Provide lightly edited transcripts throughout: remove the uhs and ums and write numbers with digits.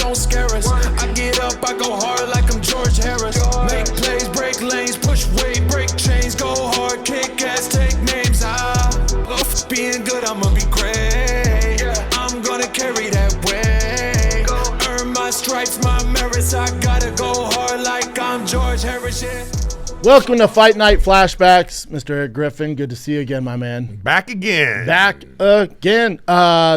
don't scare us. I get up, I go hard like I'm George Harris. Make plays, break lanes, push weight, break chains, go hard, kick ass, take names. Being good, I'ma be great. I'm gonna carry that weight. Earn my stripes, my merits. I gotta go hard like I'm George Harris. Yeah. Welcome to Fight Night Flashbacks, Mr. Eric Griffin. Good to see you again, my man. Back again.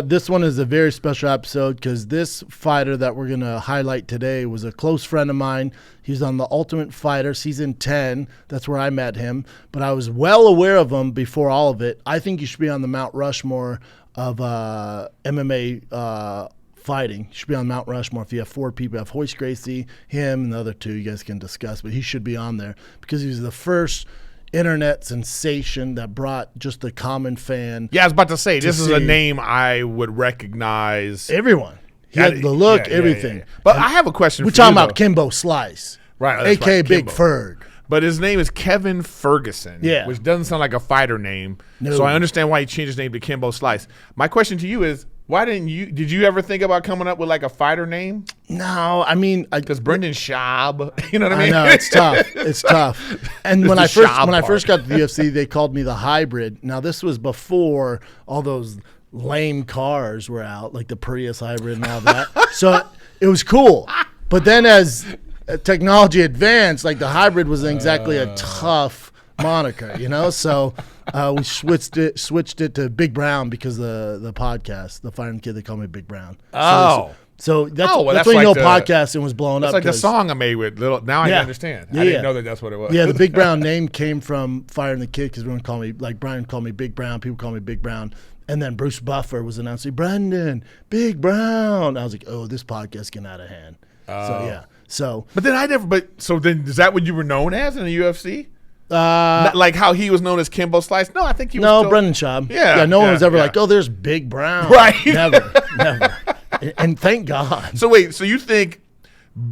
This one is a very special episode because this fighter that we're going to highlight today was a close friend of mine. He's on The Ultimate Fighter, Season 10. That's where I met him. But I was well aware of him before all of it. I think you should be on the Mount Rushmore of MMA fighting. You should be on Mount Rushmore. If you have four people, you have Royce Gracie, him, and the other two you guys can discuss, but he should be on there because he was the first internet sensation that brought just the common fan. Yeah, I was about to say, this is a name I would recognize. Everyone. He had the look, everything. Yeah. But I have a question for you. We're talking about Kimbo Slice, right? A.K.A. Big Ferg. But his name is Kevin Ferguson, which doesn't sound like a fighter name. No. So I understand why he changed his name to Kimbo Slice. My question to you is, did you ever think about coming up with like a fighter name? No, I mean, because Brendan Schaub, you know what I mean? I know, it's tough. It's tough. And when I first got to the UFC, they called me the hybrid. Now this was before all those lame cars were out, like the Prius hybrid and all that. So it was cool. But then as technology advanced, like the hybrid wasn't exactly a tough moniker, you know? So we switched it to Big Brown because the podcast, the fighting kid, they call me Big Brown. So that's when you know podcasting was blowing up. It's like the song I made with Little. Now I understand. I didn't know that's what it was. Yeah, the Big Brown name came from Firing the Kid because everyone called me, like Brian called me Big Brown. People call me Big Brown. And then Bruce Buffer was announcing, Brendan, Big Brown. I was like, oh, this podcast is getting out of hand. So, yeah. So, but then is that what you were known as in the UFC? Like how he was known as Kimbo Slice? No, I think he was still Brendan Schaub. Yeah, no one was ever like, oh, there's Big Brown. Right. Never. And thank God. So wait, so you think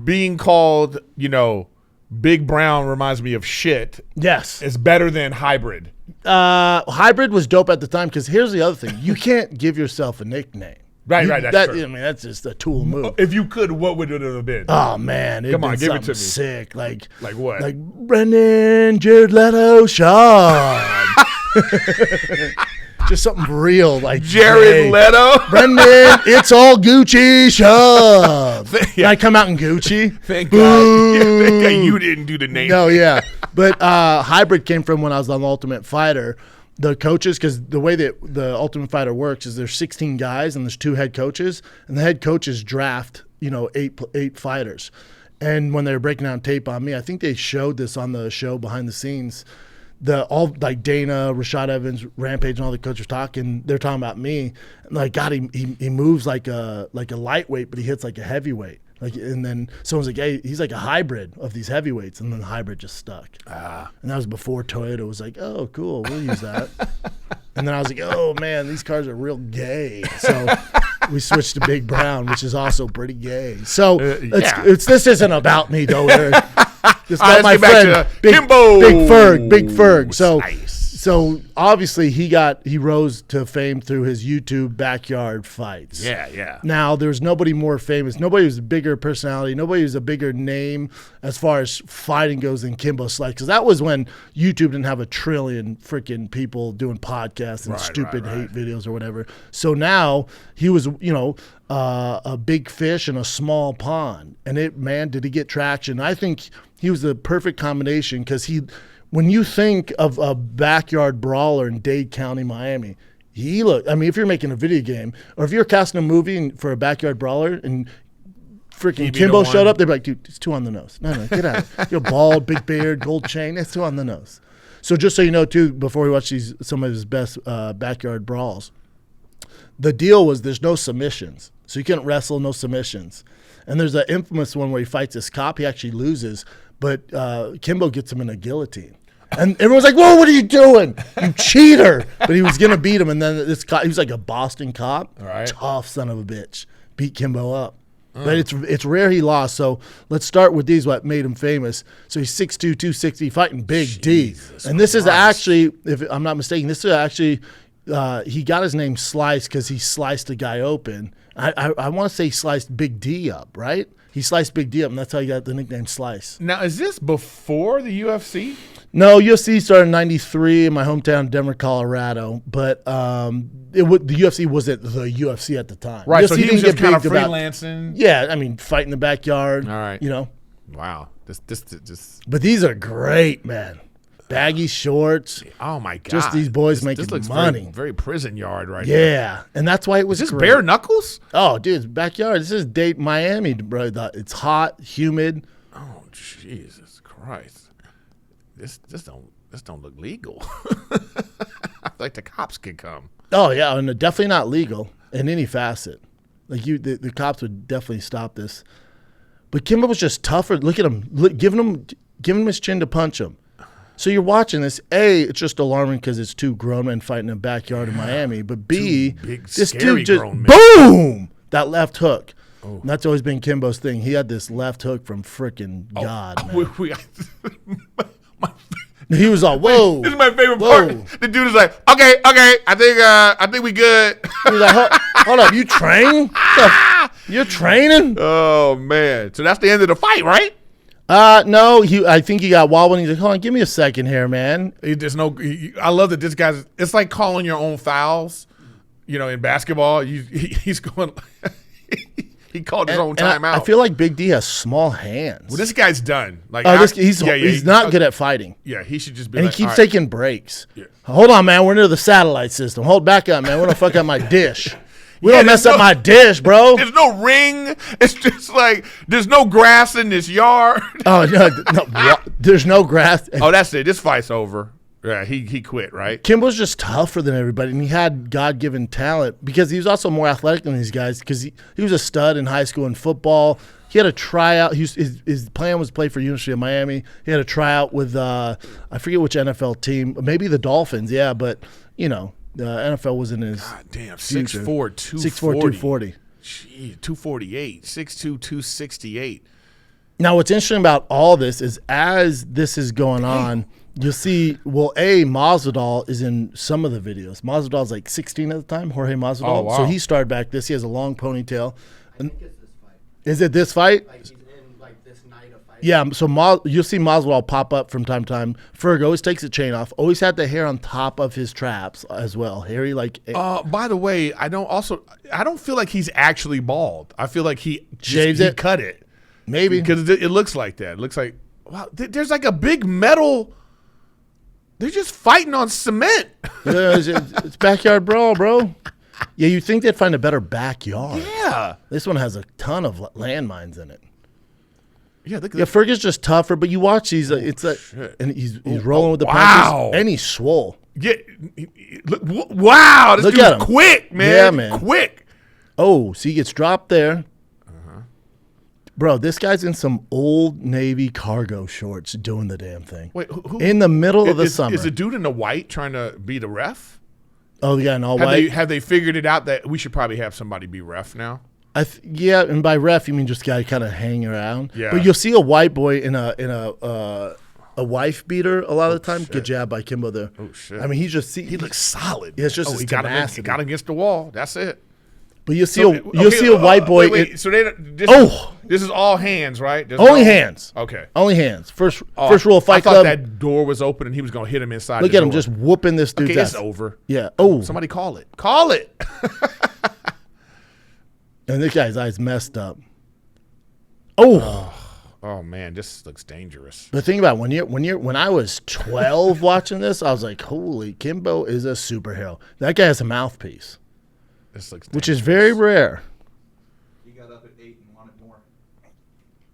being called, Big Brown reminds me of shit? Yes. Is better than hybrid? Hybrid was dope at the time because here's the other thing. You can't give yourself a nickname. Right, that's true. I mean, that's just a tool move. If you could, what would it have been? Oh, man. Come on, give it to me. Sick. Like what? Like Brendan, Jared Leto, Schaub. Just something real, like Jared Leto, Brendan. It's all Gucci, Schaub. And I come out in Gucci. Thank God you didn't do the name. No, yeah, but hybrid came from when I was on the Ultimate Fighter. The coaches, because the way that the Ultimate Fighter works is there's 16 guys and there's 2 head coaches, and the head coaches draft 8 fighters. And when they were breaking down tape on me, I think they showed this on the show behind the scenes. All like Dana, Rashad Evans, Rampage, and all the coaches talking. They're talking about me. Like God, he moves like a lightweight, but he hits like a heavyweight. And then someone's like, hey, he's like a hybrid of these heavyweights, and then the hybrid just stuck. And that was before Toyota was like, oh, cool, we'll use that. And then I was like, oh man, these cars are real gay. So we switched to Big Brown, which is also pretty gay. So this isn't about me though, Eric. It's about my friend Kimbo. Big Ferg. So obviously he rose to fame through his YouTube backyard fights. Yeah. Now there's nobody more famous. Nobody was a bigger personality. Nobody was a bigger name as far as fighting goes than Kimbo Slice. Because that was when YouTube didn't have a trillion freaking people doing podcasts and stupid hate videos or whatever. So now he was, a big fish in a small pond. And did he get traction? I think he was the perfect combination because when you think of a backyard brawler in Dade County, Miami, if you're making a video game or if you're casting a movie for a backyard brawler and freaking Kimbo showed up, they'd be like, dude, it's too on the nose. No, get out. You're bald, big beard, gold chain. It's too on the nose. So just so you know, too, before we watch some of his best backyard brawls, the deal was there's no submissions. So you can't wrestle, no submissions. And there's an infamous one where he fights this cop. He actually loses, but Kimbo gets him in a guillotine. And everyone's like, whoa, what are you doing? You cheater. But he was going to beat him. And then this cop, he was like a Boston cop. Right. Tough son of a bitch. Beat Kimbo up. But it's rare he lost. So let's start with these, what made him famous. So he's 6'2", 260, fighting Big D. And this is actually, if I'm not mistaken, this is actually he got his name Slice because he sliced a guy open. I want to say he sliced Big D up, right? He sliced Big D up, and that's how he got the nickname Slice. Now, is this before the UFC? No, UFC started in '93 in my hometown, Denver, Colorado. But the UFC wasn't the UFC at the time. Right, UFC so he was just kind of freelancing. Fight in the backyard. All right. Wow. This. But these are great, man. Baggy shorts. Oh my god! Just these boys making this looks money. Very prison yard right now. Yeah, and that's why it was. Is this great. bare knuckles? Oh, dude, it's backyard. This is date Miami, bro. It's hot, humid. Oh Jesus Christ! This don't look legal. I feel like the cops could come. Oh yeah, and definitely not legal in any facet. Like the cops would definitely stop this. But Kimbo was just tougher. Look at him, giving him his chin to punch him. So you're watching this. A, it's just alarming because it's two grown men fighting in a backyard in Miami. But B, this dude just boom, that left hook. Oh. And that's always been Kimbo's thing. He had this left hook from frickin' God. He was all, whoa. This is my favorite part. The dude is like, okay, I think we good. He was like, hold up, you train? You're training? Oh man. So that's the end of the fight, right? No, I think he got wobbled. He's like, hold on, give me a second here, man. I love that this guy's, it's like calling your own fouls, in basketball. He's going, he called his own timeout. I feel like Big D has small hands. Well, this guy's done. Like, he's not good at fighting. Yeah, he should just be. And he keeps taking breaks. Yeah. Hold on, man. We're near the satellite system. Hold back up, man. We're gonna fuck up my dish. We don't mess up my dish, bro. There's no ring. It's just like there's no grass in this yard. Oh no, there's no grass. Oh, that's it. This fight's over. Yeah, he quit, right? Kimbo's just tougher than everybody, and he had God-given talent because he was also more athletic than these guys because he was a stud in high school in football. He had a tryout. His plan was to play for University of Miami. He had a tryout with, I forget which NFL team, maybe the Dolphins, yeah, but, the NFL was in his God damn, 6'4", 240. Gee, 248, 6'2", 268. Now, what's interesting about all this is as this is going on, you'll see, Masvidal is in some of the videos. Masvidal's like 16 at the time, Jorge Masvidal. Oh, wow. So he started back this. He has a long ponytail. I think it's this fight. Is it this fight? Like he's in like this night of fight. Yeah, so you'll see Masvidal pop up from time to time. Ferg always takes the chain off. Always had the hair on top of his traps as well. Hairy like. By the way, I don't feel like he's actually bald. I feel like he shaves it, cut it. Maybe because it looks like that. It looks like wow. There's like a big metal. They're just fighting on cement. Yeah, it's backyard brawl, bro. Yeah, you'd think they'd find a better backyard. Yeah. This one has a ton of landmines in it. Yeah, Ferg is just tougher, but you watch these. And he's rolling with the punches, and he's swole. Yeah, wow, this dude's quick, man. Yeah, man, quick. Oh, so he gets dropped there. Bro, this guy's in some Old Navy cargo shorts doing the damn thing. Wait, who in the middle of the summer. Is the dude in the white trying to be the ref? Oh, yeah, in all white. Have they figured it out that we should probably have somebody be ref now? Yeah, and by ref you mean just guy kind of hanging around. Yeah. But you'll see a white boy in a wife beater a lot of the time. Good job by Kimbo there. Oh shit! I mean, he looks solid. Yeah, it's just he got against the wall. That's it. But you'll see a white boy. Wait. So this is all hands, right? Only hands. Okay. Only hands. First rule of Fight Club. I thought that door was open and he was gonna hit him inside. Look at him just whooping this dude's ass. It's over. Yeah. Oh. Somebody call it. Call it. And this guy's eyes messed up. Oh. Oh man, this looks dangerous. But think about it, when I was 12 watching this, I was like, holy, Kimbo is a superhero. That guy has a mouthpiece. This looks dangerous. Which is very rare. He got up at 8 and wanted more.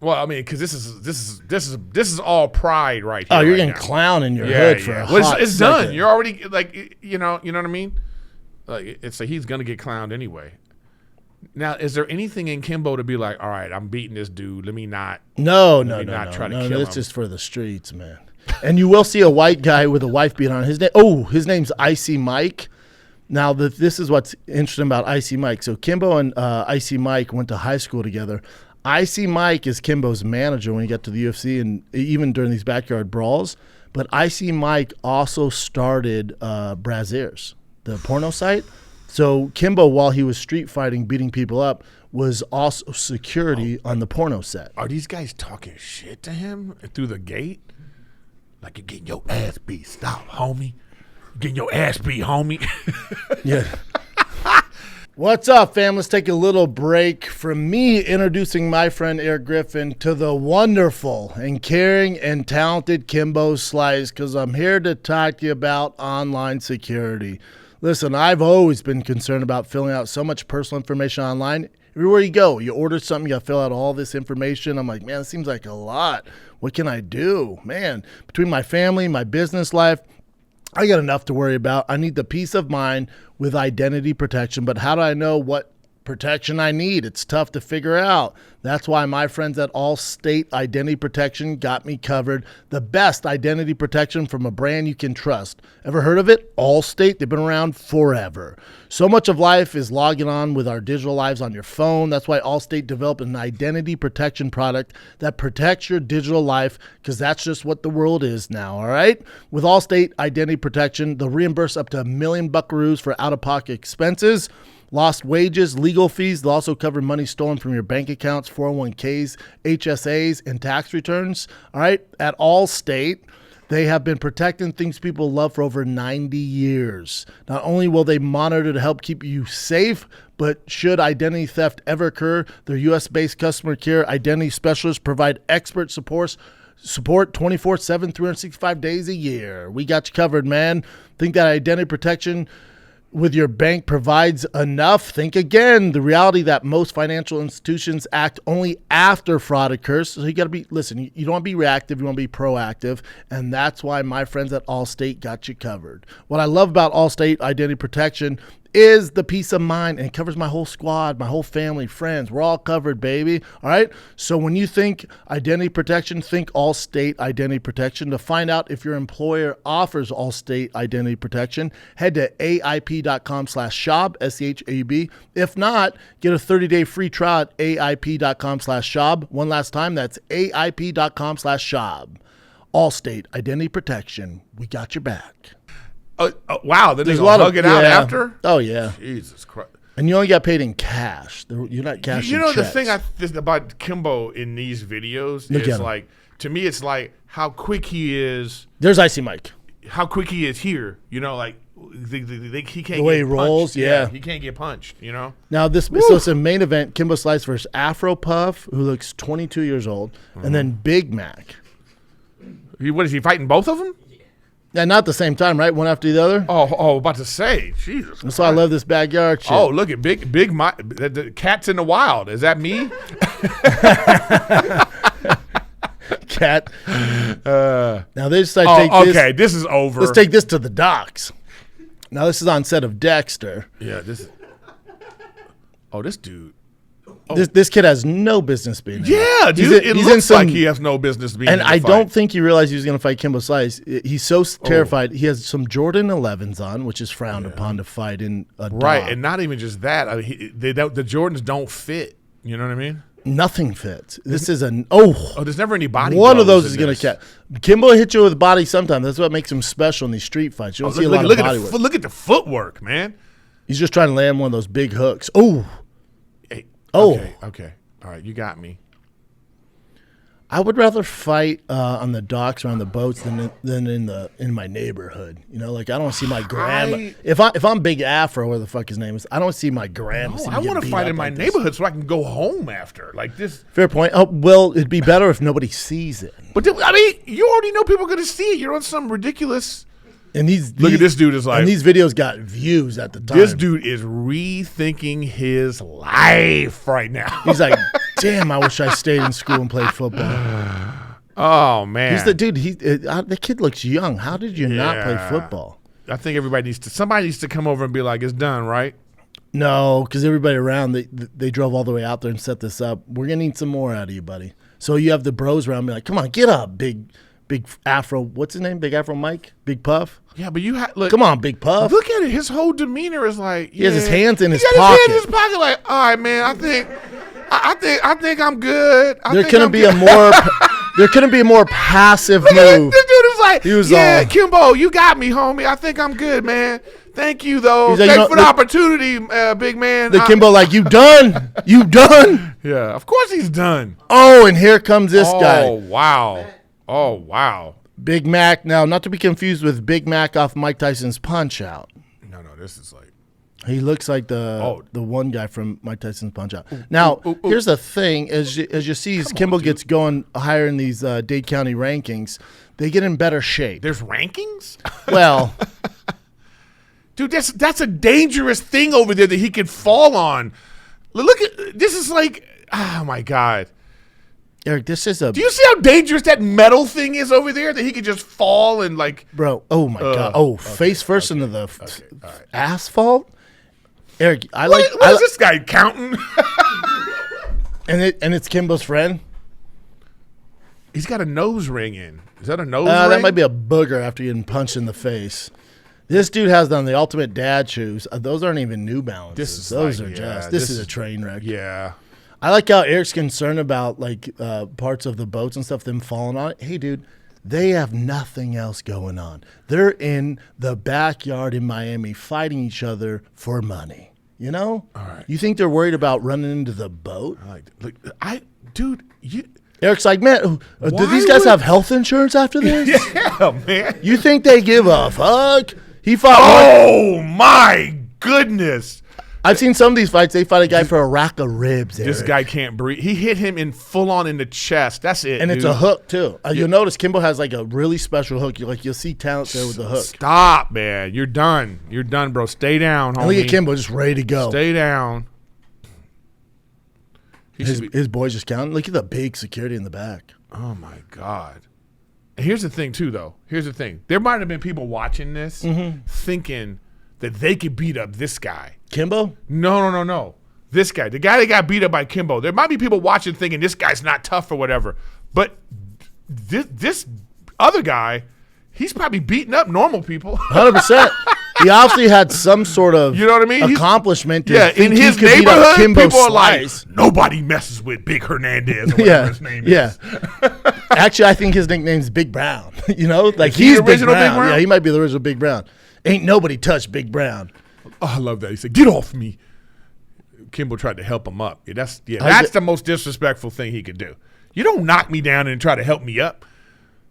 Well, I mean, because this is all pride right here. Oh, you're right getting now. clown in your hood for a hot it's second. done. You're already like you know what I mean. Like it's like he's gonna get clowned anyway. Now, is there anything in Kimbo to be like, all right, I'm beating this dude. Let me not. No. Try to kill him. It's just for the streets, man. And you will see a white guy with a wife beater on his name. Oh, his name's Icy Mike. Now, this is what's interesting about Icy Mike. So Kimbo and Icy Mike went to high school together. Icy Mike is Kimbo's manager when he got to the UFC and even during these backyard brawls. But Icy Mike also started Brazzers. the porno site. So Kimbo, while he was street fighting, beating people up, was also security on the porno set. Are these guys talking shit to him through the gate? Like, you're getting your ass beat. Stop, homie. You're getting your ass beat, homie. Yeah. What's up, fam? Let's take a little break from me introducing my friend Erik Griffin to the wonderful and caring and talented Kimbo Slice, because I'm here to talk to you about online security. Listen, I've always been concerned about filling out so much personal information online. Everywhere you go, you order something, you got to fill out all this information. I'm like, man, it seems like a lot. What can I do? Man, between my family, my business life, I got enough to worry about. I need the peace of mind with identity protection, but how do I know what protection I need? It's tough to figure out. That's why my friends at Allstate Identity Protection got me covered. The best identity protection from a brand you can trust. Ever heard of it? Allstate. They've been around forever. So much of life is logging on with our digital lives on your phone. That's why Allstate developed an identity protection product that protects your digital life, because that's just what the world is now, all right? With Allstate Identity Protection, they'll reimburse up to $1 million buckaroos for out-of-pocket expenses, lost wages, legal fees. They'll also cover money stolen from your bank accounts, 401ks, HSAs, and tax returns. All right. At Allstate, they have been protecting things people love for over 90 years. Not only will they monitor to help keep you safe, but should identity theft ever occur, their U.S.-based customer care identity specialists provide expert support 24/7, 365 days a year. We got you covered, man. Think that identity protection with your bank provides enough? Think again. The reality that most financial institutions act only after fraud occurs. So you got to be, listen, you don't want to be reactive. You want to be proactive. And that's why my friends at Allstate got you covered. What I love about Allstate Identity Protection is the peace of mind, and it covers my whole squad, my whole family, friends. We're all covered, baby. All right. So when you think identity protection, think Allstate Identity Protection. To find out if your employer offers Allstate Identity Protection, head to AIP.com/Schaub, SCHAUB. If not, get a 30-day free trial at AIP.com/Schaub. One last time, that's AIP.com/Schaub. Allstate Identity Protection. We got your back. Wow, then there's a lot of hug it out after. Oh yeah, Jesus Christ! And you only got paid in cash. You're not cashing. You know checks. the thing about Kimbo in these videos is like, to me, it's like how quick he is. There's Icy Mike. How quick he is here. You know, like he can't. The way he rolls, punched. yeah, he can't get punched. You know. Now so it's a main event: Kimbo Slice versus Afropuff, who looks 22 years old, and then Big Mac. What is he fighting? Both of them? Yeah, not at the same time, right? One after the other. Oh, about to say, Jesus. That's why I love this backyard shit. Oh, look at Big Mike. The cat's in the wild. Is that me? Cat. Now they decide to take this. Okay, this is over. Let's take this to the docks. Now this is on set of Dexter. Yeah, this. Oh, this dude. This kid has no business being in. Yeah, dude. It looks like he has no business being in. And I don't think he realized he was going to fight Kimbo Slice. He's so terrified. He has some Jordan 11s on, which is frowned upon to fight in a dock. Right, and not even just that. I mean, the Jordans don't fit. You know what I mean? Nothing fits. This is there's never any body. One of those is going to catch. Kimbo hit you with a body sometimes. That's what makes him special in these street fights. You don't see a lot of body work. Look at the footwork, man. He's just trying to land one of those big hooks. Okay. All right, you got me. I would rather fight on the docks or on the boats than in my neighborhood. You know, like I don't see my grandma. If I'm Big Afro, whatever the fuck his name is, I don't see my grandma. No, I want to fight in my neighborhood so I can go home after. Like this. Fair point. Oh, well, it'd be better if nobody sees it. But I mean, you already know people are going to see it. You're on some ridiculous. And look at this dude is like. And these videos got views at the time. This dude is rethinking his life right now. He's like, damn, I wish I stayed in school and played football. Oh man, he's the dude. The kid looks young. How did you not play football? I think somebody needs to come over and be like, it's done, right? No, because everybody around they drove all the way out there and set this up. We're gonna need some more out of you, buddy. So you have the bros around me like, come on, get up, big Afro. What's his name? Big Afro Mike? Big Puff? Yeah, but look. Come on, Big Puff. Look at it. His whole demeanor is like. He has his hands in his pocket. He got his hands in his pocket like, all right, man, I think I'm good. There couldn't be a more passive move. This dude is like, He was yeah, Kimbo, you got me, homie. I think I'm good, man. Thank you, though. He's like, Thanks for the opportunity, big man. The Kimbo like, you done? You done? Yeah, of course he's done. Oh, and here comes this guy. Oh, wow. Oh, wow. Big Mac. Now, not to be confused with Big Mac off Mike Tyson's Punch-Out. No, this is like. He looks like the one guy from Mike Tyson's Punch-Out. Now, here's the thing. As you see, as Kimbo gets going higher in these Dade County rankings, they get in better shape. There's rankings? Well, dude, that's a dangerous thing over there that he could fall on. Look at this is like, oh my God. Eric, this is a. Do you see how dangerous that metal thing is over there? That he could just fall and like. Bro, oh my God. Oh, okay, face first into the right. asphalt? Eric, What is this guy counting? and it's Kimbo's friend? He's got a nose ring in. Is that a nose ring? That might be a booger after getting punched in the face. This dude has on the ultimate dad shoes. Those aren't even New Balances. This is a train wreck. Yeah. I like how Eric's concerned about like parts of the boats and stuff, them falling on it. Hey, dude, they have nothing else going on. They're in the backyard in Miami fighting each other for money. You know? All right. You think they're worried about running into the boat? Eric's like, man, do these guys have health insurance after this? Yeah, man. You think they give a fuck? He fought. Oh my goodness! I've seen some of these fights. They fight a guy for a rack of ribs. This Eric. guy can't breathe. He hit him in full on in the chest. That's it, and dude. it's a hook too. You'll notice Kimbo has like a really special hook. You'll see talent there with the hook. Stop, man. You're done. You're done, bro. Stay down, homie. And look at Kimbo just ready to go. Stay down. His boys just counting. Look at the big security in the back. Oh my God. And here's the thing too, though. Here's the thing. There might have been people watching this thinking that they could beat up this guy. Kimbo? No. This guy. The guy that got beat up by Kimbo. There might be people watching thinking this guy's not tough or whatever. But this other guy, he's probably beating up normal people. 100%. He obviously had some sort of accomplishment. In his neighborhood, people are like, nobody messes with Big Hernandez or whatever his name is. Actually, I think his nickname's Big Brown. You know, like he's he's the original Big Brown. Yeah, he might be the original Big Brown. Ain't nobody touched Big Brown. Oh, I love that. He said, "Get off me." Kimbo tried to help him up. That's the most disrespectful thing he could do. You don't knock me down and try to help me up.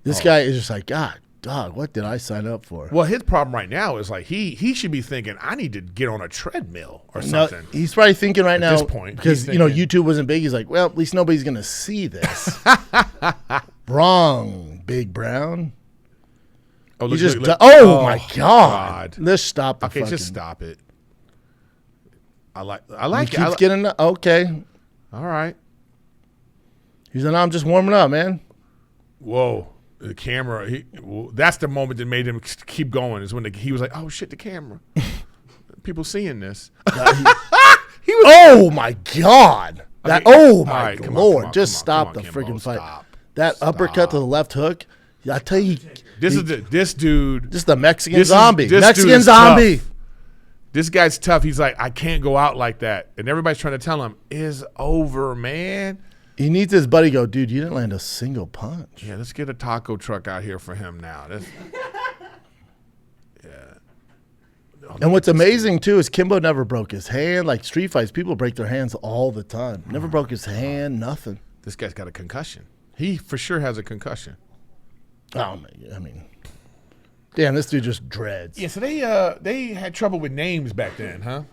This guy is just like, God, dog, what did I sign up for? Well, his problem right now is like he should be thinking, I need to get on a treadmill or something. No, he's probably thinking right now, at this point, because YouTube wasn't big. He's like, well, at least nobody's gonna see this. Wrong, Big Brown. Oh, my God! Let's stop. Just stop it. I like he keeps getting okay. All right. He's like, no, I'm just warming up, man. Whoa. The camera, that's the moment that made him keep going, is when he was like, oh, shit, the camera. People seeing this. Oh, my God. Right, Lord. Just stop the freaking fight. That uppercut to the left hook, I tell you. This dude. This is the Mexican zombie. Mexican zombie. This guy's tough. He's like, I can't go out like that. And everybody's trying to tell him, it's over, man. He needs his buddy go, dude, you didn't land a single punch. Yeah, let's get a taco truck out here for him now. And what's amazing, too, is Kimbo never broke his hand. Like street fights, people break their hands all the time. Never broke his hand, nothing. This guy's got a concussion. He for sure has a concussion. Oh, I mean, damn, this dude just dreads. Yeah, so they had trouble with names back then, huh?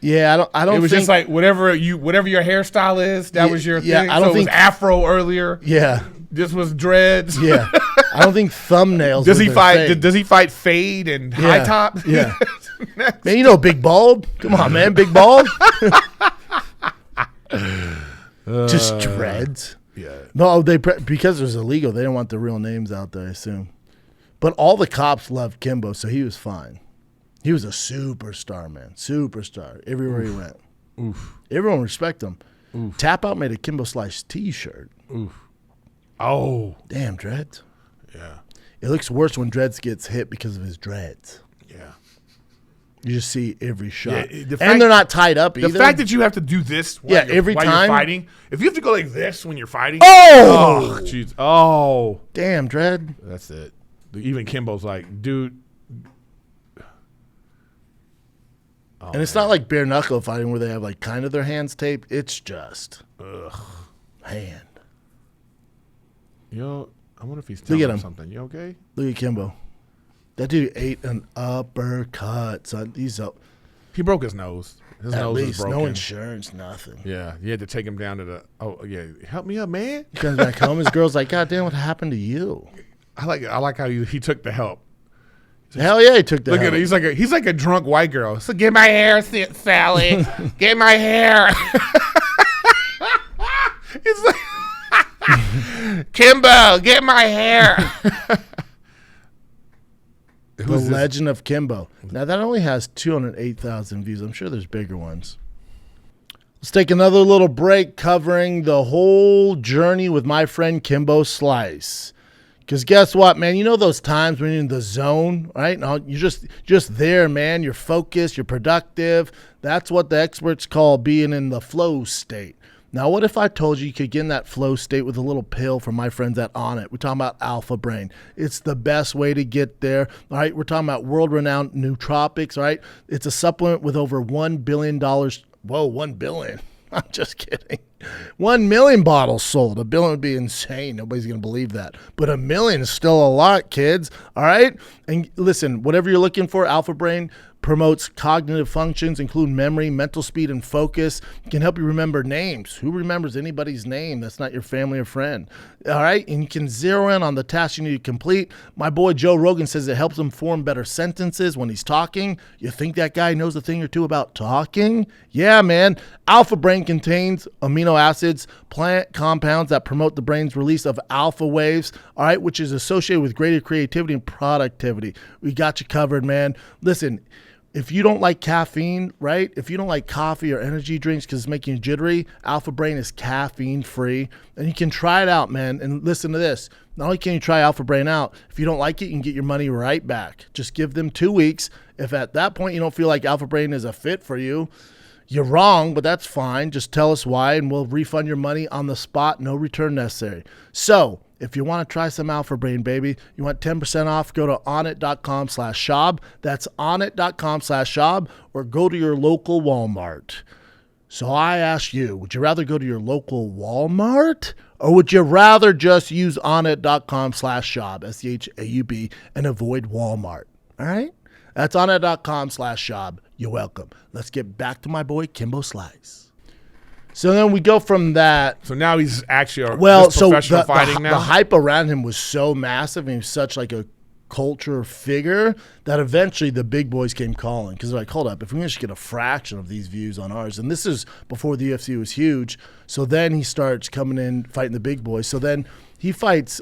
Yeah, I don't. It was just like whatever your hairstyle is, that was your thing. I don't think it was Afro earlier. Yeah, this was dreads. Yeah, I don't think thumbnails. Does he fight? Does he fight fade and high top? Yeah, man, you know Big Bald. Come on, man, Big Bald. Just dreads. Yeah. No, because it was illegal. They didn't want the real names out there, I assume. But all the cops loved Kimbo, so he was fine. He was a superstar, man. Superstar. Everywhere he went. Oof. Everyone respect him. Oof. Tap Out made a Kimbo Slice t-shirt. Oof. Oh. Damn, dreads. Yeah. It looks worse when dreads gets hit because of his dreads. Yeah. You just see every shot. Yeah, and they're not tied up either. The fact that you have to do this every while time you're fighting. If you have to go like this when you're fighting. Oh! Jeez. Oh. Damn, dread. That's it. Even Kimbo's like, dude. And it's not like bare knuckle fighting where they have like kind of their hands taped. It's just, man. Yo, I wonder if he's Look telling at him him. something. You okay? Look at Kimbo. That dude ate an uppercut, son. He's up. He broke his nose. His At nose is least broken. no insurance, nothing. Yeah, you had to take him down to the. Oh yeah, help me up, man. He comes back home. His girl's like, "God damn, what happened to you?" I like how he took the help. Hell yeah, he took that. Look at it. He's like a drunk white girl. So get my hair, Sally. Get my hair. He's like, Kimbo, get my hair. The Who's this? Legend of Kimbo. Now that only has 208,000 views. I'm sure there's bigger ones. Let's take another little break covering the whole journey with my friend Kimbo Slice. Because guess what, man? You know those times when you're in the zone, right? No, you're just there, man. You're focused. You're productive. That's what the experts call being in the flow state. Now, what if I told you could get in that flow state with a little pill from my friends at Onnit? We're talking about Alpha Brain. It's the best way to get there. All right, we're talking about world-renowned nootropics. All right, it's a supplement with over $1 billion. Whoa, 1 billion. I'm just kidding. 1 million bottles sold. A billion would be insane. Nobody's going to believe that. But a million is still a lot, kids. All right? And listen, whatever you're looking for, Alpha Brain promotes cognitive functions, including memory, mental speed, and focus. It can help you remember names. Who remembers anybody's name that's not your family or friend? All right? And you can zero in on the tasks you need to complete. My boy Joe Rogan says it helps him form better sentences when he's talking. You think that guy knows a thing or two about talking? Yeah, man. Alpha Brain contains amino acids, plant compounds that promote the brain's release of alpha waves, all right, which is associated with greater creativity and productivity. We got you covered, man. Listen, if you don't like caffeine, right? If you don't like coffee or energy drinks because it's making you jittery, Alpha Brain is caffeine free. And you can try it out, man. And listen to this. Not only can you try Alpha Brain out, if you don't like it, you can get your money right back. Just give them 2 weeks. If at that point you don't feel like Alpha Brain is a fit for you, you're wrong, but that's fine. Just tell us why, and we'll refund your money on the spot. No return necessary. So if you want to try some Alpha Brain, baby, you want 10% off, go to onnit.com/Schaub. That's onnit.com/Schaub, or go to your local Walmart. So I ask you, would you rather go to your local Walmart, or would you rather just use onnit.com/Schaub, SCHAUB, and avoid Walmart? All right? That's onnit.com/Schaub. You're welcome. Let's get back to my boy Kimbo Slice. So then we go from that. So now he's actually a So professional fighting now. the hype around him was so massive, and he was such like a culture figure that eventually the big boys came calling, because they're like, hold up, if we can just get a fraction of these views on ours, and this is before the UFC was huge. So then he starts coming in fighting the big boys. So then he fights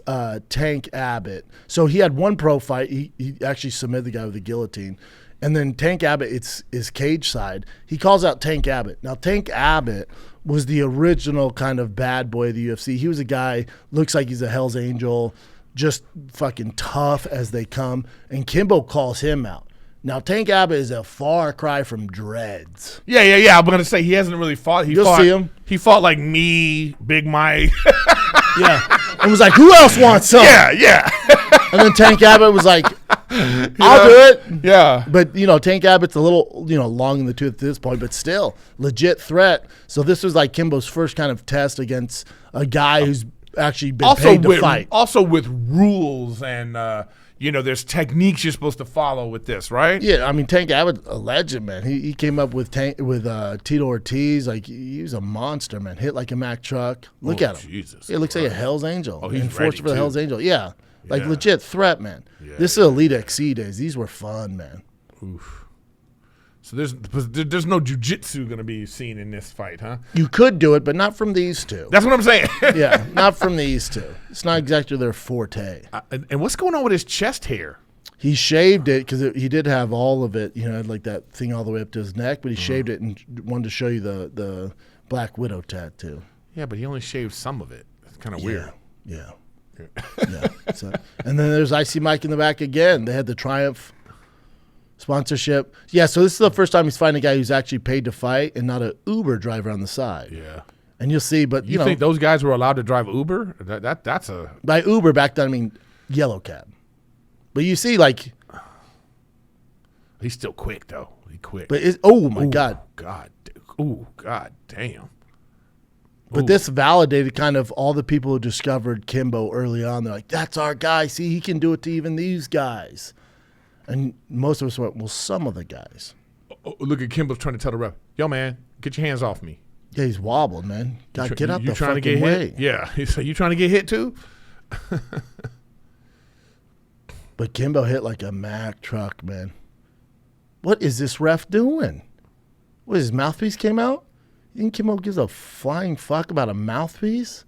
Tank Abbott. So he had one pro fight. He actually submitted the guy with a guillotine. And then Tank Abbott, it's his cage side. He calls out Tank Abbott. Now, Tank Abbott was the original kind of bad boy of the UFC. He was a guy, looks like he's a Hell's Angel, just fucking tough as they come. And Kimbo calls him out. Now, Tank Abbott is a far cry from Dreads. Yeah. I'm going to say he hasn't really fought. You'll see him. He fought like me, Big Mike. Yeah. And was like, who else wants some? Yeah. And then Tank Abbott was like, I'll do it. Yeah. But, Tank Abbott's a little, long in the tooth at this point, but still, legit threat. So this was like Kimbo's first kind of test against a guy who's actually been paid to fight. Also with rules and, there's techniques you're supposed to follow with this, right? Yeah, I mean, Tank Abbott's a legend, man. He came up with Tito Ortiz. Like, he was a monster, man. Hit like a Mack truck. Look at him. Jesus He looks like a Hell's Angel. Oh, he's Enforcer ready, for the too. Hell's Angel. Yeah. Like, Yeah. legit threat, man. Yeah, This is Elite XC days. These were fun, man. Oof. So there's no jiu-jitsu going to be seen in this fight, huh? You could do it, but not from these two. That's what I'm saying. Yeah, not from these two. It's not exactly their forte. And what's going on with his chest hair? He shaved it because he did have all of it, like that thing all the way up to his neck, but he shaved it and wanted to show you the Black Widow tattoo. Yeah, but he only shaved some of it. It's kind of weird. Yeah. So, and then there's Icy Mike in the back again. They had the Triumph sponsorship. Yeah, so this is the first time he's fighting a guy who's actually paid to fight and not an Uber driver on the side. Yeah. And you'll see, but You think those guys were allowed to drive Uber? That's a... by Uber back then, I mean yellow cab. But you see, like, He's still quick though. He quick. but my God. God. Ooh, God damn. But this validated kind of all the people who discovered Kimbo early on. They're like, that's our guy. See, he can do it to even these guys. And most of us went, well, some of the guys. Oh, look at Kimbo's trying to tell the ref, yo, man, get your hands off me. Yeah, he's wobbled, man. God, get out you the trying to fucking get way. hit? Yeah. He said, you trying to get hit too? But Kimbo hit like a Mack truck, man. What is this ref doing? What, his mouthpiece came out? You think Kimbo gives a flying fuck about a mouthpiece?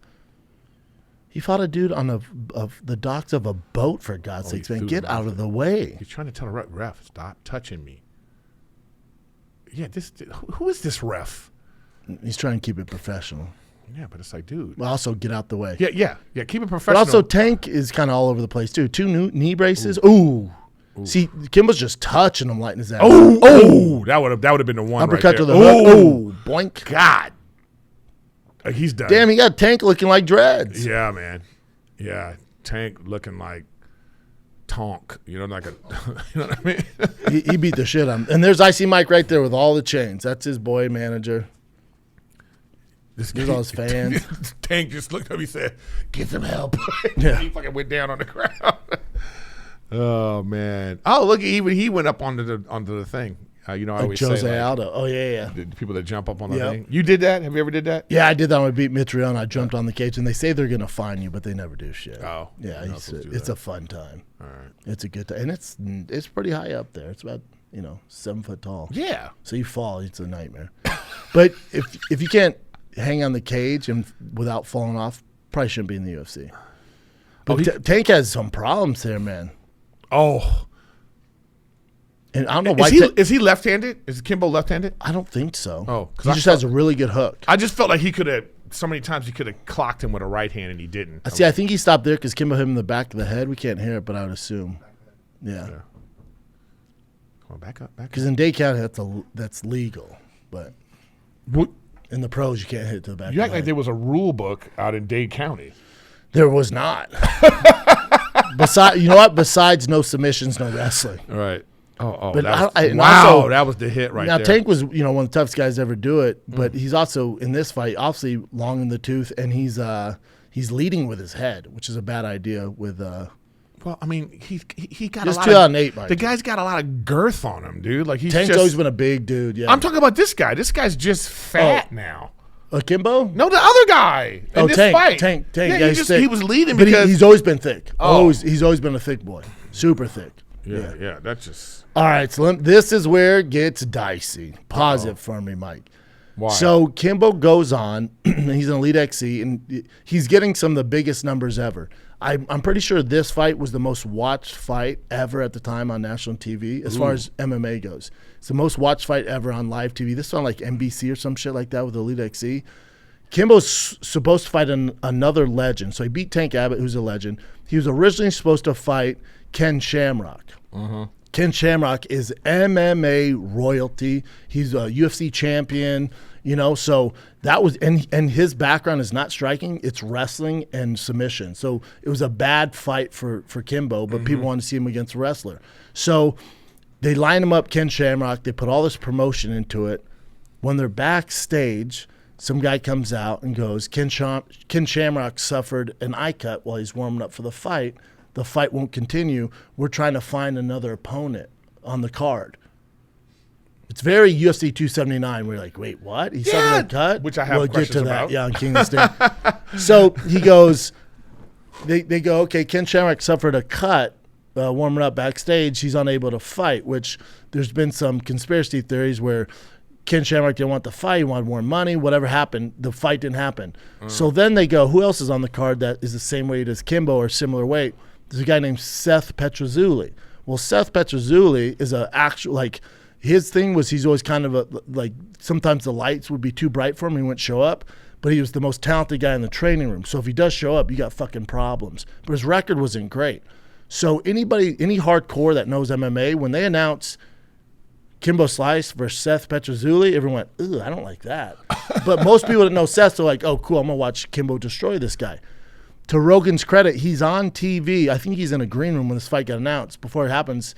He fought a dude on the docks of a boat, for God's sakes, man. Get out of the way. He's trying to tell the ref, stop touching me. Yeah, who is this ref? He's trying to keep it professional. Yeah, but it's like, dude. But also get out the way. Yeah. Keep it But professional. also Tank is kind of all over the place, too. 2 new knee braces. Ooh. See, Kimbo's just touching him, lighting his ass. Oh, that would have been the one. Uppercut right to there. the hook. Oh, boink. God. He's done. Damn, he got Tank looking like dreads. Yeah, man. Yeah, Tank looking like Tonk. You know, like a. You know what I mean? He beat the shit out of him. And there's Icy Mike right there with all the chains. That's his boy manager. There's all his fans. Tank just looked up. He said, "Get some help." Yeah. He fucking went down on the ground. Oh man! Oh look, even he went up onto the thing. You know, I Like always Jose say Aldo. Oh, yeah. the people that jump up on the Yep. thing. You did that? Have you ever did that? Yeah, I did that when I beat Mitrione. I jumped on the cage, and they say they're going to fine you, but they never do shit. Oh, Yeah, you're not supposed to do it's that. a fun time. All right. It's a good time. And it's pretty high up there. It's about, 7 foot tall. Yeah. So you fall, it's a nightmare. But if you can't hang on the cage and without falling off, probably shouldn't be in the UFC. But Tank has some problems there, man. Oh. And I don't know why. Is he left-handed? Is Kimbo left-handed? I don't think so. Oh, 'cause he I just thought- has a really good hook. I just felt like he could have. So many times he could have clocked him with a right hand and he didn't. See, I think he stopped there because Kimbo hit him in the back of the head. We can't hear it, but I would assume. Yeah. Come on, back up. Because in Dade County, that's legal. But in the pros, you can't hit it to the back You of act the like head. there was a rule book out in Dade County. There was not. Besides no submissions, no wrestling. All right. Oh, But that was, and wow, also- that was the hit right Now, there. Tank was, one of the toughest guys to ever do it, but he's also, in this fight, obviously long in the tooth, and he's leading with his head, which is a bad idea with Well, I mean, he got Just a lot 2008, of, Mike. the guy's got a lot of girth on him, dude. Like he's Tank's just, always been a big dude, yeah. I'm talking about this guy. This guy's just fat now. Kimbo? No, the other guy. In this Tank, fight. Tank. Yeah, Yeah, he's thick. he was leading But because he's always been thick. Oh. He's always been a thick boy. Super thick. yeah, that's just All right, so this is where it gets dicey. Pause it for me, Mike. why. So Kimbo goes on. He's an Elite XC, and he's getting some of the biggest numbers ever. I'm pretty sure this fight was the most watched fight ever at the time on national TV as far as MMA goes. It's the most watched fight ever on live TV. This is on like NBC or some shit like that with Elite XC. Kimbo's supposed to fight another legend. So he beat Tank Abbott, who's a legend. He was originally supposed to fight Ken Shamrock. Ken Shamrock is MMA royalty. He's a UFC champion, so that was, and his background is not striking, it's wrestling and submission. So it was a bad fight for Kimbo, but people wanted to see him against a wrestler. So they line him up, Ken Shamrock. They put all this promotion into it. When they're backstage, some guy comes out and goes, Ken Shamrock suffered an eye cut while he's warming up for the fight. The fight won't continue. We're trying to find another opponent on the card. It's very UFC 279. We're like, wait, what? He suffered a cut? which I have We'll get questions to that. about. Yeah, on King of the State. So he goes, they go, okay, Ken Shamrock suffered a cut warming up backstage. He's unable to fight, which there's been some conspiracy theories where Ken Shamrock didn't want the fight. He wanted more money. Whatever happened, the fight didn't happen. So then they go, who else is on the card that is the same weight as Kimbo or similar weight? There's a guy named Seth Petruzzuli. Well, Seth Petruzzuli is a actual, like, his thing was he's always kind of like sometimes the lights would be too bright for him. He wouldn't show up, but he was the most talented guy in the training room. So if he does show up, you got fucking problems. But his record wasn't great. So any hardcore that knows MMA, when they announce Kimbo Slice versus Seth Petruzzuli, everyone went, ooh, I don't like that. But most people that know Seth are like, oh, cool, I'm going to watch Kimbo destroy this guy. to Rogan's credit, he's on TV. I think he's in a green room when this fight got announced. Before it happens,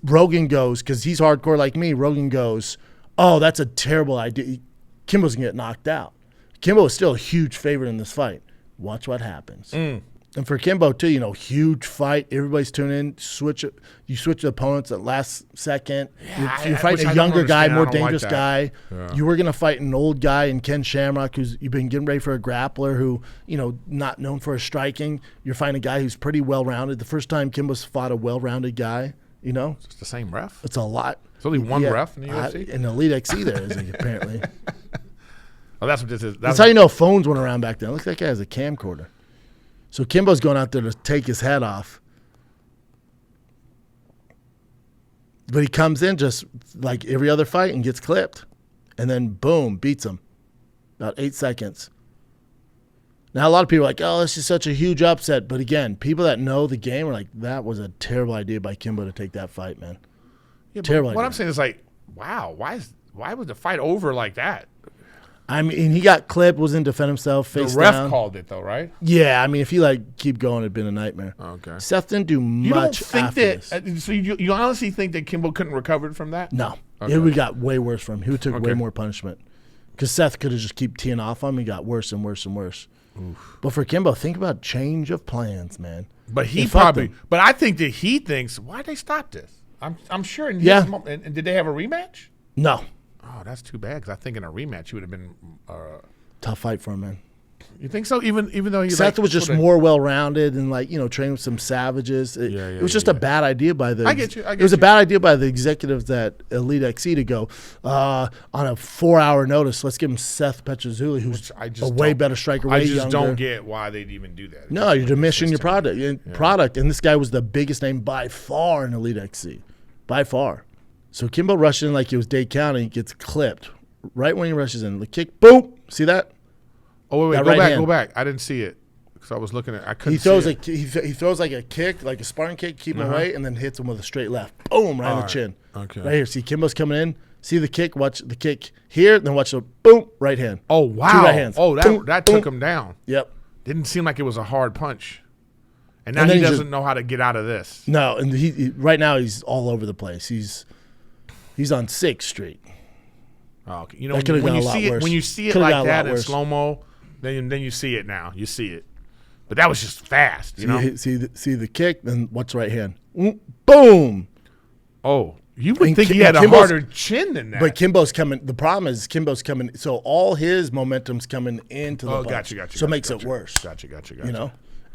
Rogan goes, because he's hardcore like me, Rogan goes, oh, that's a terrible idea. Kimbo's going to get knocked out. Kimbo is still a huge favorite in this fight. Watch what happens. And for Kimbo, too, huge fight. Everybody's tuning in. You switch opponents at last second. You're fighting a younger guy, more dangerous guy. Yeah. You were going to fight an old guy in Ken Shamrock, who's you've been getting ready for a grappler who, not known for his striking. You're fighting a guy who's pretty well-rounded. The first time Kimbo's fought a well-rounded guy, It's the same ref? It's a lot. There's only one ref in the UFC? In Elite XC there is, apparently. Oh, that's what this is. That's how you know phones went around back then. Look, that guy has a camcorder. So Kimbo's going out there to take his head off. But he comes in just like every other fight and gets clipped. And then, boom, beats him. About 8 seconds. Now, a lot of people are like, oh, this is such a huge upset. But again, people that know the game are like, that was a terrible idea by Kimbo to take that fight, man. Yeah, terrible idea. What I'm saying is like, wow, why was the fight over like that? I mean, he got clipped, was in to defend himself, face down. The ref called it, though, right? Yeah, I mean, if he, keep going, it'd been a nightmare. Okay. Seth didn't do much after this. So you honestly think that Kimbo couldn't recover from that? No. Okay. It would got way worse from him. He would took way more punishment. Because Seth could have just keep teeing off on him. He got worse and worse and worse. Oof. But for Kimbo, think about change of plans, man. But but I think that he thinks, why'd they stop this? I'm sure. And did they have a rematch? No. Oh, that's too bad, because I think in a rematch he would have been tough fight for him, man. You think so? Even though Seth was just more well-rounded and trained with some savages. It was just a bad idea by the. I get you. It was a bad idea by the executives at Elite XC to go on a 4-hour notice. Let's give him Seth Petruzzuli, who's a way better striker. Way I just younger. don't get why they'd even do that. No, you're diminishing your product. And this guy was the biggest name by far in Elite XC, by far. So Kimbo rushed in like he was Dade County, gets clipped right when he rushes in. The kick, boom. See that? Oh wait, go back. I didn't see it because I was looking at. I couldn't. He throws like a kick, like a Spartan kick, keep him away, and then hits him with a straight left. Boom, right in the chin. Okay. Right here. See Kimbo's coming in. See the kick. Watch the kick here. Then watch the boom, right hand. Oh wow. 2 right hands. Oh, boom, that boom. took him down. Yep. Didn't seem like it was a hard punch. And now he doesn't know how to get out of this. No, and he right now he's all over the place. He's on 6th Street. Oh, okay. When you see it like that in slow mo, then you see it now. You see it, but that was just fast. See the kick, then what's right hand? Boom. Oh, you would think he had a harder chin than that. But Kimbo's coming. The problem is Kimbo's coming. So all his momentum's coming into the punch. Gotcha. So it makes it worse. Gotcha.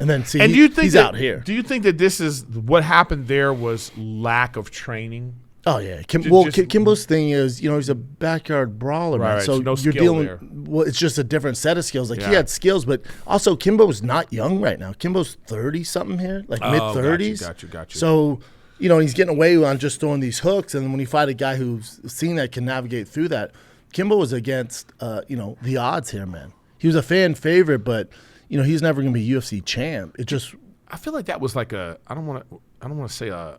And then see, he's out here. Do you think that this is what happened? There was lack of training. Oh yeah, Kimbo's thing is, he's a backyard brawler, right? So no you're dealing. There. Well, it's just a different set of skills. He had skills, but also Kimbo's not young right now. Kimbo's 30-something here, mid-30s. Gotcha. So he's getting away on just throwing these hooks, and when you fight a guy who's seen that, can navigate through that, Kimbo was against the odds here, man. He was a fan favorite, but he's never going to be UFC champ. I feel like that was like I don't want to say a.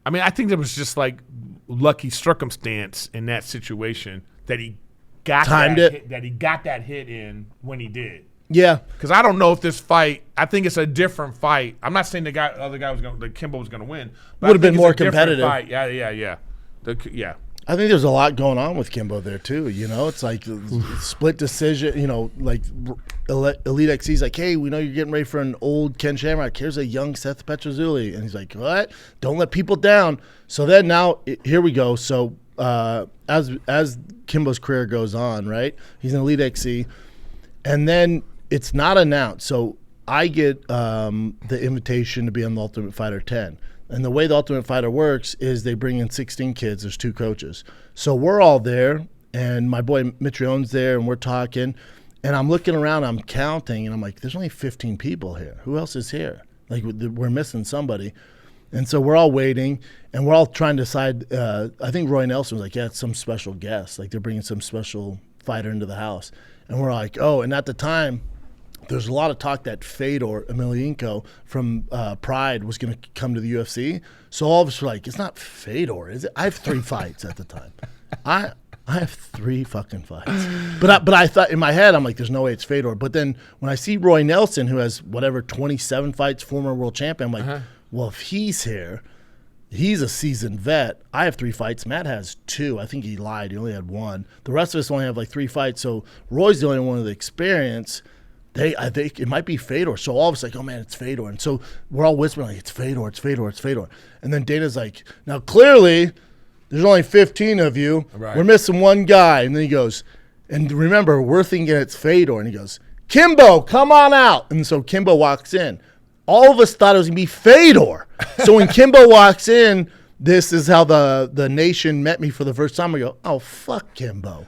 I mean, I think there was just like lucky circumstance in that situation that he got that hit in when he did. Yeah, because I don't know if this fight. I think it's a different fight. I'm not saying the other guy Kimbo was going to win. Would have been more competitive. Fight. Yeah. Yeah. I think there's a lot going on with Kimbo there too. It's like split decision. Like Elite XC's like, hey, we know you're getting ready for an old Ken Shamrock. Here's a young Seth Petruzzuli, and he's like, what? Don't let people down. So then now here we go. So as Kimbo's career goes on, right? He's in Elite XC, and then it's not announced. So I get the invitation to be on the Ultimate Fighter 10. And the way the Ultimate Fighter works is they bring in 16 kids. There's 2 coaches. So we're all there, and my boy Mitrione's there, and we're talking. And I'm looking around, I'm counting, and I'm like, there's only 15 people here. Who else is here? Like, we're missing somebody. And so we're all waiting, and we're all trying to decide. I think Roy Nelson was like, yeah, it's some special guest. Like, they're bringing some special fighter into the house. And we're like, oh, and at the time, there's a lot of talk that Fedor Emelianenko from Pride was going to come to the UFC. So all of us were like, it's not Fedor, is it? I have 3 fights at the time. I have 3 fucking fights. But I thought in my head, I'm like, there's no way it's Fedor. But then when I see Roy Nelson, who has 27 fights, former world champion, I'm like, well, if he's here, he's a seasoned vet. I have 3 fights. Matt has 2. I think he lied. He only had 1. The rest of us only have 3 fights. So Roy's the only one with the experience. I think it might be Fedor. So all of us like, oh man, it's Fedor. And so we're all whispering like, it's Fedor, it's Fedor, it's Fedor. And then Dana's like, now clearly there's only 15 of you. Right. We're missing 1 guy. And then he goes, and remember, we're thinking it's Fedor. And he goes, Kimbo, come on out. And so Kimbo walks in. All of us thought it was going to be Fedor. So when Kimbo walks in, this is how the nation met me for the first time. We go, oh, fuck Kimbo.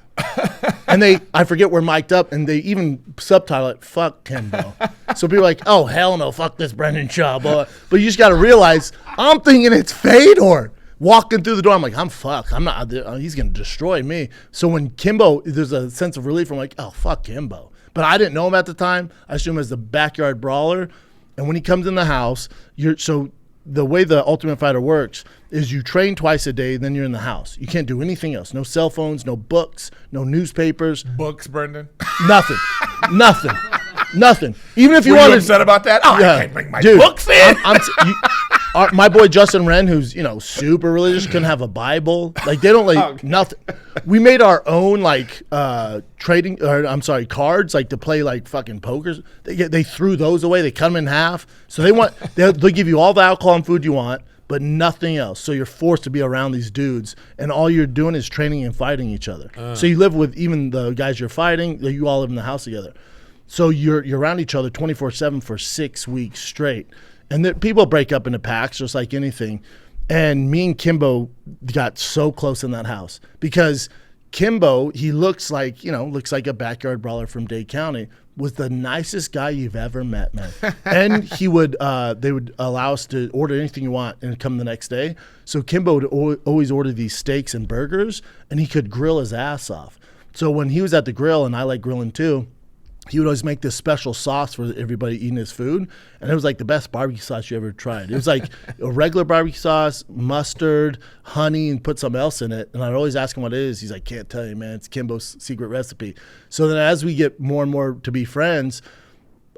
And I forget we're mic'd up, and they even subtitle it, fuck Kimbo. So people are like, oh, hell no, fuck this Brendan Schaub. But you just got to realize, I'm thinking it's Fedor. Walking through the door, I'm like, I'm fucked. I'm not, he's going to destroy me. So when Kimbo, there's a sense of relief. I'm like, oh, fuck Kimbo. But I didn't know him at the time. I assumed him as the backyard brawler. And when he comes in the house, so the way the Ultimate Fighter works is you train twice a day, then you're in the house. You can't do anything else. No cell phones, no books, no newspapers. Books, Brendan? Nothing. Nothing. Even if you Were you wanted, upset about that? Oh, yeah, I can't bring my dude, books in. my boy Justin Wren, who's super religious, couldn't have a Bible. Like they don't nothing. We made our own cards to play like fucking pokers. They threw those away. They cut them in half. So they'll give you all the alcohol and food you want, but nothing else. So you're forced to be around these dudes, and all you're doing is training and fighting each other. So you live with even the guys you're fighting. You all live in the house together. So you're around each other 24/7 for 6 weeks straight. And people break up into packs just like anything. And me and Kimbo got so close in that house because Kimbo, he looks like a backyard brawler from Dade County, was the nicest guy you've ever met, man. And they would allow us to order anything you want and come the next day. So Kimbo would always order these steaks and burgers, and he could grill his ass off. So when he was at the grill, and I like grilling too, he would always make this special sauce for everybody eating his food, and it was like the best barbecue sauce you ever tried. It was like a regular barbecue sauce, mustard, honey, and put something else in it. And I'd always ask him what it is. He's like, can't tell you, man. It's Kimbo's secret recipe. So then as we get more and more to be friends,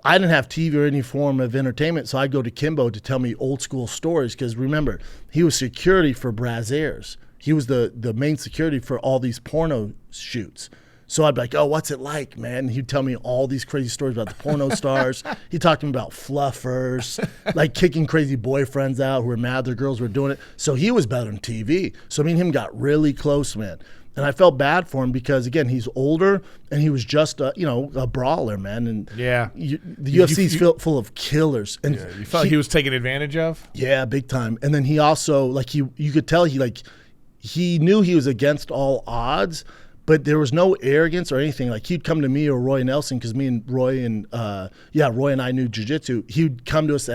I didn't have TV or any form of entertainment, so I'd go to Kimbo to tell me old school stories because remember, he was security for Brazzers. He was the main security for all these porno shoots. So I'd be like, oh, what's it like, man? And he'd tell me all these crazy stories about the porno stars. He'd talk to me about fluffers, like kicking crazy boyfriends out who were mad their girls were doing it. So he was better than TV. So me and him got really close, man. And I felt bad for him because, again, he's older and he was just a brawler, man. And the UFC's full of killers. And you felt he was taken advantage of? Yeah, big time. And then he also, you could tell he knew he was against all odds, but there was no arrogance or anything. Like he'd come to me or Roy Nelson because me and Roy and I knew jiu-jitsu. He'd come to us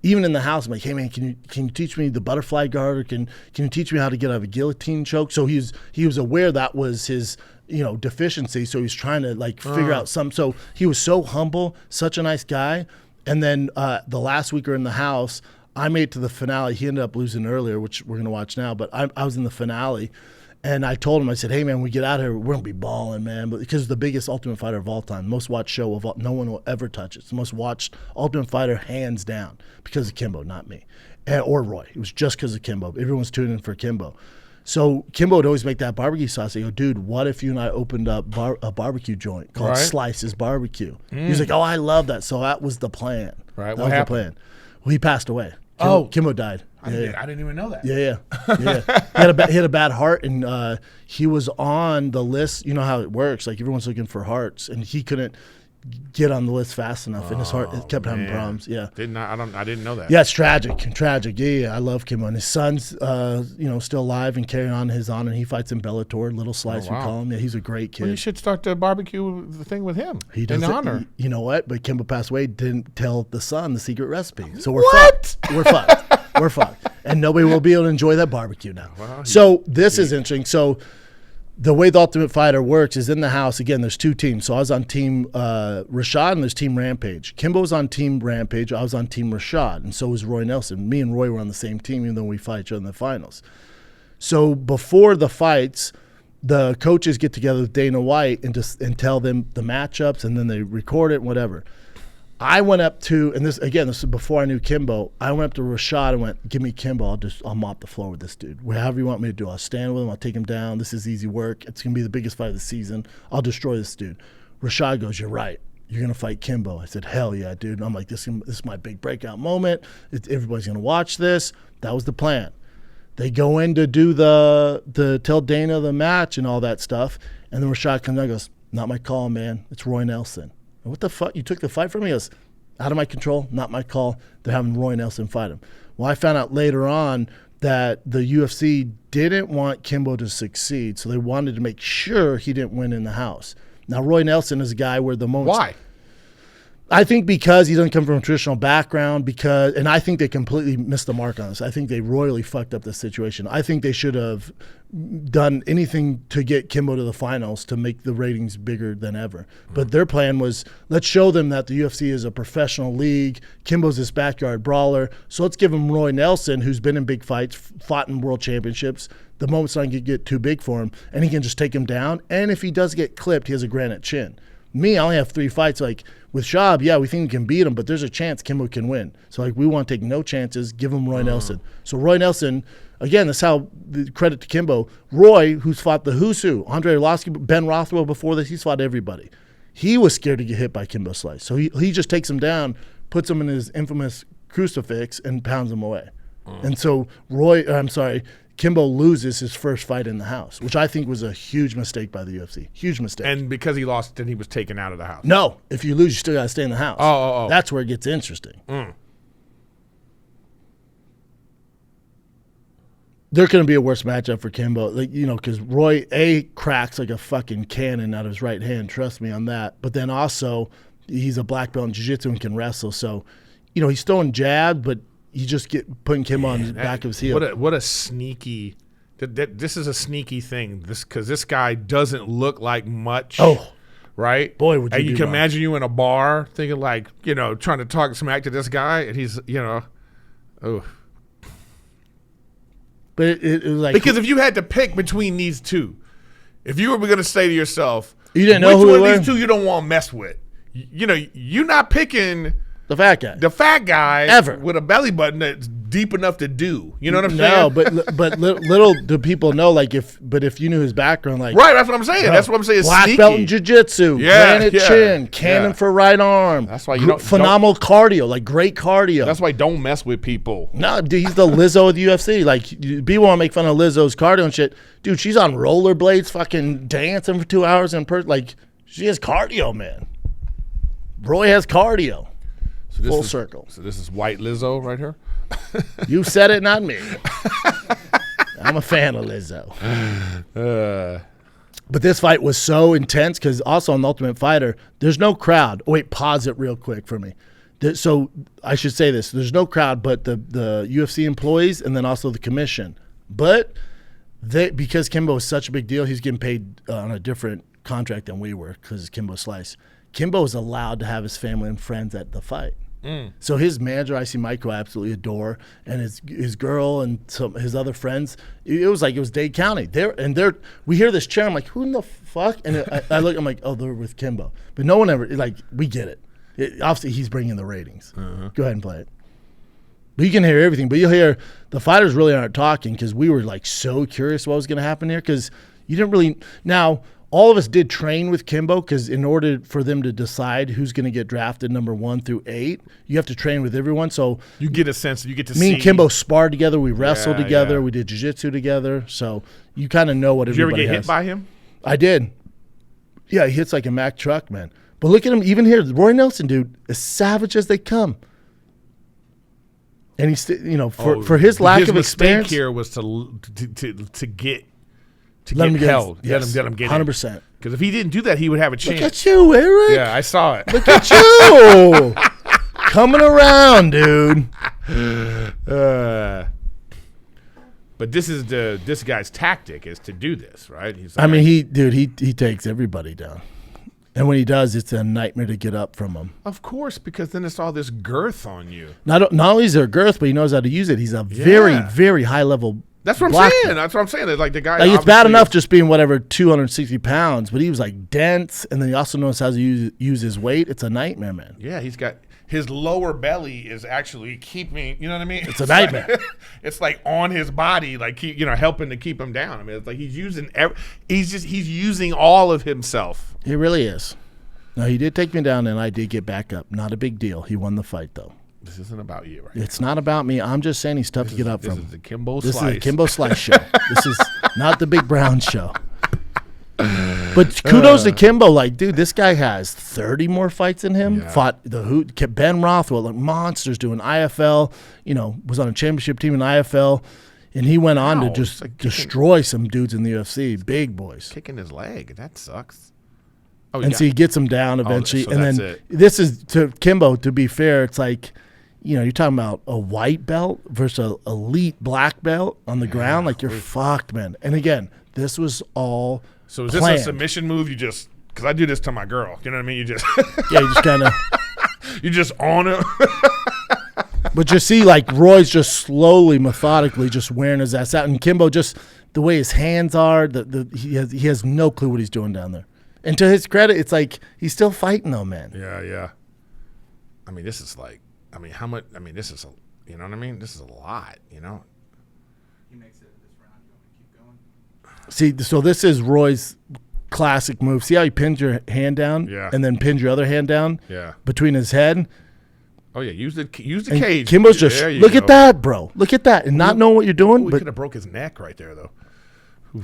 even in the house. I'm like, hey man, can you teach me the butterfly guard, or can you teach me how to get out of a guillotine choke? So he was aware that was his deficiency. So he was trying to figure out some. So he was so humble, such a nice guy. And then the last week we were in the house, I made it to the finale. He ended up losing earlier, which we're gonna watch now. But I was in the finale. And I told him, I said, hey, man, when we get out of here, we're going to be balling, man. But because the biggest Ultimate Fighter of all time, most watched show of all, no one will ever touch it. It's the most watched Ultimate Fighter hands down because of Kimbo, not me. Or Roy. It was just because of Kimbo. Everyone's tuning in for Kimbo. So Kimbo would always make that barbecue sauce. I go, dude, what if you and I opened up a barbecue joint called Slice's Barbecue? He was like, oh, I love that. So that was the plan. Right. That was the plan. Well, he passed away. Kimbo died. I didn't even know that. Yeah. He had a bad heart, and he was on the list. You know how it works. Like everyone's looking for hearts, and he couldn't get on the list fast enough, and his heart kept having problems. Yeah. I didn't know that. Yeah, it's tragic. Yeah. I love Kimbo, and his son's still alive and carrying on his honor. He fights in Bellator, Little Slice, we call him. Yeah, he's a great kid. Well, you should start the barbecue thing with him. He does in honor. You know what? But Kimbo passed away. Didn't tell the son the secret recipe, so we're fucked. We're fucked. And nobody will be able to enjoy that barbecue now. So this is interesting. So the way the Ultimate Fighter works is in the house. Again, there's 2 teams. So I was on Team Rashad and there's Team Rampage. Kimbo was on Team Rampage. I was on Team Rashad. And so was Roy Nelson. Me and Roy were on the same team, even though we fight each other in the finals. So before the fights, the coaches get together with Dana White and tell them the matchups, and then they record it, whatever. I went up to, and this is before I knew Kimbo. I went up to Rashad and went, "Give me Kimbo. I'll mop the floor with this dude. However you want me to do. I'll stand with him. I'll take him down. This is easy work. It's gonna be the biggest fight of the season. I'll destroy this dude." Rashad goes, "You're right. You're gonna fight Kimbo." I said, "Hell yeah, dude." And I'm like, "This is my big breakout moment. Everybody's gonna watch this." That was the plan. They go in to do the tell Dana the match and all that stuff, and then Rashad comes out and goes, "Not my call, man. It's Roy Nelson." What the fuck? You took the fight from me? He goes, "Out of my control, not my call. They're having Roy Nelson fight him." Well, I found out later on that the UFC didn't want Kimbo to succeed, so they wanted to make sure he didn't win in the house. Now, Roy Nelson is a guy where the moment. Why? I think because he doesn't come from a traditional background, and I think they completely missed the mark on this. I think they royally fucked up the situation. I think they should have done anything to get Kimbo to the finals to make the ratings bigger than ever. But their plan was, let's show them that the UFC is a professional league. Kimbo's this backyard brawler. So let's give him Roy Nelson, who's been in big fights, fought in world championships. The moment's not going to get too big for him, and he can just take him down. And if he does get clipped, he has a granite chin. Me, I only have 3 fights. Like with Schaub, yeah, we think we can beat him, but there's a chance Kimbo can win. So like we want to take no chances, give him Roy Nelson. So Roy Nelson, again, that's how the credit to Kimbo. Roy, who's fought the who's who, Andre Arlovski, Ben Rothwell before this, he's fought everybody. He was scared to get hit by Kimbo Slice. So he just takes him down, puts him in his infamous crucifix, and pounds him away. And so Kimbo loses his first fight in the house, which I think was a huge mistake by the UFC. Huge mistake. And because he lost, then he was taken out of the house. No, if you lose, you still got to stay in the house. Oh. That's where it gets interesting. There couldn't be a worse matchup for Kimbo, because Roy cracks like a fucking cannon out of his right hand. Trust me on that. But then also, he's a black belt in jiu-jitsu and can wrestle. So, he's throwing jab, but you just get putting Kimbo on the back of his heel. What a sneaky. This is a sneaky thing. Because this guy doesn't look like much. Oh, right. Boy, would you and be you can wrong. imagine you in a bar thinking like, trying to talk smack to this guy, and he's, oh. But it was like, Because if you had to pick between these two, if you were going to say to yourself, You didn't know which who one they of were? these two you don't want to mess with, you're not picking the fat guy. the fat guy Ever. with a belly button that's deep enough to do. You know what I'm No, saying? but little do people know, like if you knew his background, like Right, that's what I'm saying. That's what I'm saying. black Sneaky. belt in jiu-jitsu, Yeah, granite yeah, chin, cannon yeah. for right arm. That's why you don't- phenomenal cardio, like great cardio. That's why don't mess with people. No, dude, he's the Lizzo of the UFC. Like, people want to make fun of Lizzo's cardio and shit. Dude, she's on rollerblades, fucking dancing for 2 hours in person. Like, she has cardio, man. Roy has cardio. So this Full is, circle. So this is white Lizzo right here. You said it, not me. I'm a fan of Lizzo. But this fight was so intense because also on The Ultimate Fighter, there's no crowd. Oh, wait, pause it real quick for me. So I should say this. There's no crowd but the UFC employees and then also the commission. But because Kimbo is such a big deal, he's getting paid on a different contract than we were because it's Kimbo Slice. Kimbo is allowed to have his family and friends at the fight. So his manager, IC Mike, I absolutely adore, and his girl and his other friends. It was like it was Dade County. We hear this chair. I'm like, who in the fuck? And I look. I'm like, oh, they're with Kimbo. But no one ever we get it. Obviously, he's bringing the ratings. Go ahead and play it. But you can hear everything. But you'll hear the fighters really aren't talking because we were like so curious what was going to happen here because you didn't really now. All of us did train with Kimbo because in order for them to decide who's going to get drafted number 1 through 8, you have to train with everyone. So You get a sense. You get to me see. and Kimbo sparred together. We wrestled Yeah, together. yeah. We did jiu-jitsu together. So you kind of know what Did you ever everybody get has. hit by him? I did. Yeah, he hits like a Mack truck, man. But look at him. Even here, Roy Nelson, dude, as savage as they come. And he's, for his lack of experience. His mistake here was to get Let him get held. yes, Let him get 100%. Because if he didn't do that, he would have a chance. Look at you, Erik. Yeah, I saw it. Look at you. Coming around, dude. But this guy's tactic is to do this, right? He's I mean, he takes everybody down. And when he does, it's a nightmare to get up from him. of course, because then it's all this girth on you. Not only is there girth, but he knows how to use it. He's a very, very high-level That's what I'm Black saying. belt. That's what I'm saying. It's like the guy. Like, it's bad obviously- enough just being whatever 260 pounds, but he was like dense, and then he also knows how to use his weight. It's a nightmare, man. Yeah, he's got his lower belly is actually keeping. You know what I mean? It's a nightmare. Like, it's like on his body, like helping to keep him down. I mean, it's like he's using. He's using all of himself. He really is. No, he did take me down, and I did get back up. Not a big deal. He won the fight, though. This isn't about you, right? It's not about me. I'm just saying he's tough to get up This from. is the Kimbo This Slice. is the Kimbo Slice show. This is not the Big Brown show. But kudos to Kimbo. Like, dude, this guy has 30 more fights than him. Yeah. Fought Ben Rothwell, like monsters doing IFL, was on a championship team in IFL. And he went on to Wow, just it's like destroy some dudes in the UFC, big boys. Kicking his leg. That sucks. Oh, And so he gets him down eventually. so and that's then it. this is to Kimbo, to be fair, it's like, you're talking about a white belt versus an elite black belt on the ground. Like, you're fucked, man. And again, this was all So is this planned. a submission move? You just because I do this to my girl. You know what I mean? You just Yeah, you just kind of. you just on him. But you see, like, Roy's just slowly, methodically just wearing his ass out. And Kimbo, just the way his hands are, he has no clue what he's doing down there. And to his credit, it's like he's still fighting, though, man. Yeah. I mean, this is like. I mean, how much? I mean, this is a. You know what I mean? This is a lot. He makes it this round. You want me to keep going? See, so this is Roy's classic move. See how he pins your hand down? Yeah. And then pins your other hand down? Yeah. Between his head? Oh yeah. Use the And cage. Kimbo's just, There you look go. at that, bro. Look at that. And not knowing what you're doing. Ooh, he But could have broke his neck right there though. you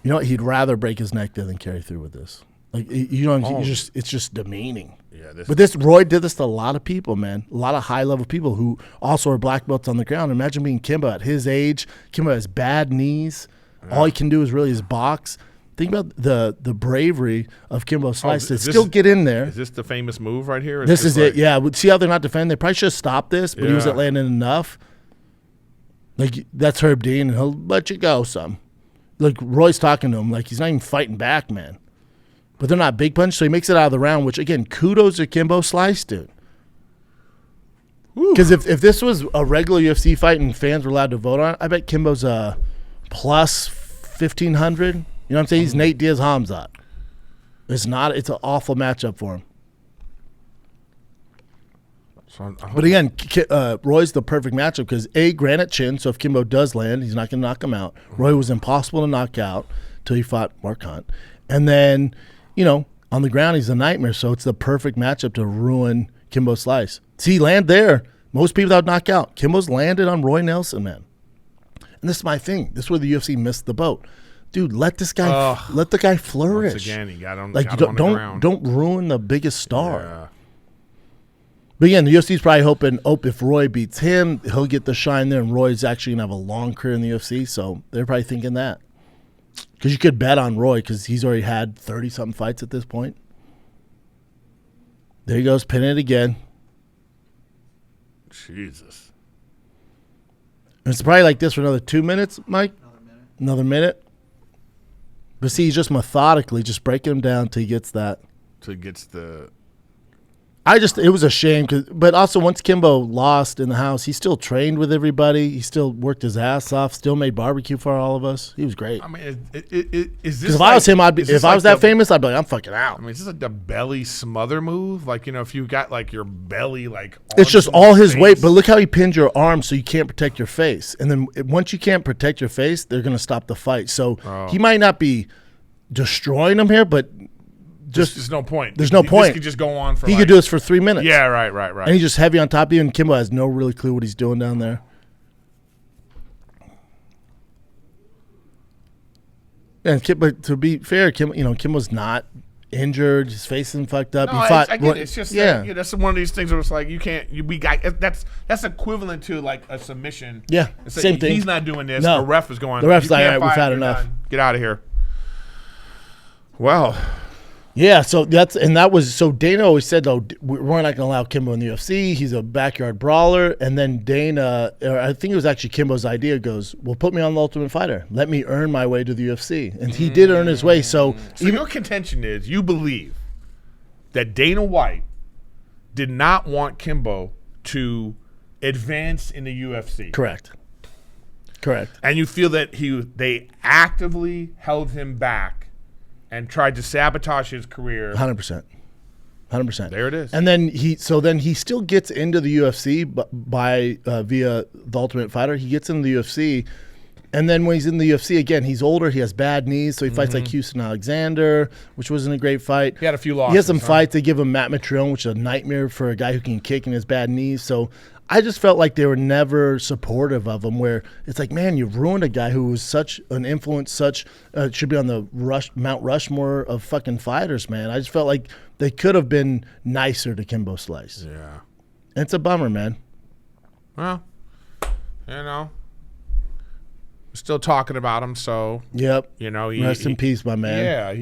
know what? He'd rather break his neck than carry through with this. Like, it's just demeaning. Yeah. But Roy did this to a lot of people, man. A lot of high-level people who also are black belts on the ground. Imagine being Kimbo at his age. Kimbo has bad knees. All he can do is really box. Think about the bravery of Kimbo Slice to is this- still get in there. Is this the famous move right here? This just is it. like- Yeah. See how they're not defending? They probably should have stopped this, but he Yeah. wasn't landing enough. Like, that's Herb Dean, and he'll let you go some. Like, Roy's talking to him like he's not even fighting back, man. But they're not big punch, so he makes it out of the round, which, again, kudos to Kimbo Slice, dude. Because if this was a regular UFC fight and fans were allowed to vote on it, I bet Kimbo's a plus 1,500. You know what I'm saying? He's Nate Diaz-Hamzat. It's an awful matchup for him. So But again, Roy's the perfect matchup because, granite chin, so if Kimbo does land, he's not going to knock him out. Roy was impossible to knock out until he fought Mark Hunt. And then, on the ground, he's a nightmare, so it's the perfect matchup to ruin Kimbo Slice. See, land there. Most people that would knock out. Kimbo's landed on Roy Nelson, man. And this is my thing. This is where the UFC missed the boat. Dude, let the guy flourish. once again, he got on. Like, got him on the ground. don't ruin the biggest star. Yeah. But again, the UFC's probably hoping, if Roy beats him, he'll get the shine there, and Roy's actually going to have a long career in the UFC, so they're probably thinking that. Because you could bet on Roy because he's already had 30-something fights at this point. There he goes, pinning it again. Jesus. And it's probably like this for another 2 minutes, Mike? Another minute. But see, he's just methodically just breaking him down till he gets that. So he gets the. It was a shame, but also once Kimbo lost in the house, he still trained with everybody. He still worked his ass off, still made barbecue for all of us. He was great. I mean, is this? Because if I was him, if I was that famous, I'd be like, I'm fucking out. I mean, is this like the belly smother move? Like, if you got like your belly like. It's just on all his face. weight, but look how he pinned your arm so you can't protect your face. And then once you can't protect your face, they're going to stop the fight. So he might not be destroying him here, but There's no point. There's no point. This could just go on for. He could do this for 3 minutes. Yeah, right. And he's just heavy on top of you, and Kimbo has no really clue what he's doing down there. And but to be fair, Kimbo's not injured. His face isn't fucked up. No, He fought. I get it. It's just that's one of these things where it's like you can't. That's equivalent to like a submission. Yeah, It's like same thing. He's not doing this. No. The ref is going. The ref's "You like, can't "All right, we've fight, had you're enough." done. Get out of here. Wow. Yeah, so so Dana always said, though, we're not going to allow Kimbo in the UFC. He's a backyard brawler. And then Dana, or I think it was actually Kimbo's idea, goes, well, put me on the Ultimate Fighter. Let me earn my way to the UFC. And he did earn his way. So your contention is you believe that Dana White did not want Kimbo to advance in the UFC. Correct. Correct. And you feel that they actively held him back and tried to sabotage his career. 100%. 100%. There it is. And then he still gets into the UFC by via the Ultimate Fighter. He gets into the UFC, and then when he's in the UFC again, he's older. He has bad knees, so he fights like Houston Alexander, which wasn't a great fight. He had a few losses. He has some fights. They give him Matt Mitrione, which is a nightmare for a guy who can kick in his bad knees. So I just felt like they were never supportive of him, where it's like, man, you've ruined a guy who was such an influence, should be on the Mount Rushmore of fucking fighters, man. I just felt like they could have been nicer to Kimbo Slice. Yeah. And it's a bummer, man. Well, we're still talking about him, so Yep. Rest in peace, my man. Yeah,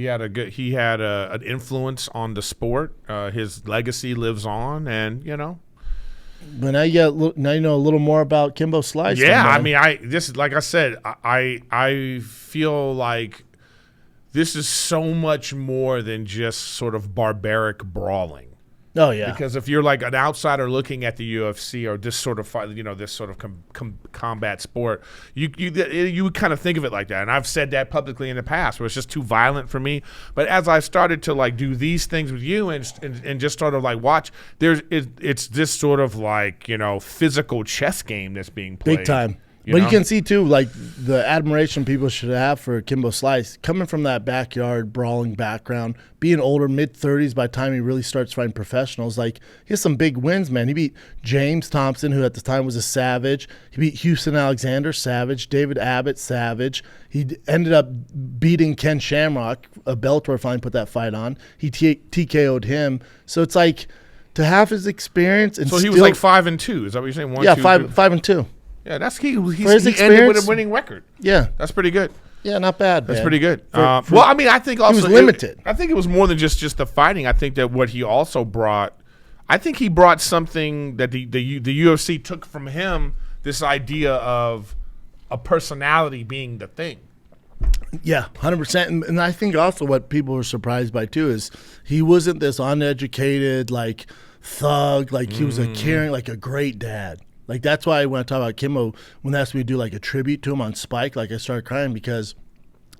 he had an influence on the sport. His legacy lives on, and But now you know a little more about Kimbo Slice. Yeah, then, I man. mean, like I said, I feel like this is so much more than just sort of barbaric brawling. Oh yeah. Because if you're like an outsider looking at the UFC or this sort of fight, this sort of combat sport, you would kind of think of it like that. And I've said that publicly in the past, where it's just too violent for me. But as I started to like do these things with you and just sort of like watch, it's this sort of like physical chess game that's being played. Big time. But you can see, too, like the admiration people should have for Kimbo Slice, coming from that backyard brawling background, being older, mid-30s by the time he really starts fighting professionals. Like, he has some big wins, man. He beat James Thompson, who at the time was a savage. He beat Houston Alexander, savage. David Abbott, savage. He ended up beating Ken Shamrock. Bellator finally put that fight on. He TKO'd him. So it's like, to have his experience and so he was like 5-2. Is that what you're saying? 1, yeah, 2, 5-2. Yeah, that's he ended with a winning record. Yeah. That's pretty good. Yeah, not bad. That's man. pretty good. Well, I mean, I think also he was limited. I think it was more than just the fighting. I think that what he also brought, I think he brought something that the UFC took from him. This idea of a personality being the thing. Yeah, 100%. And I think also what people were surprised by too is he wasn't this uneducated like thug. Like he was a caring, like a great dad. Like, that's why when I talk about Kimbo, when they asked me to do, like, a tribute to him on Spike, like, I started crying because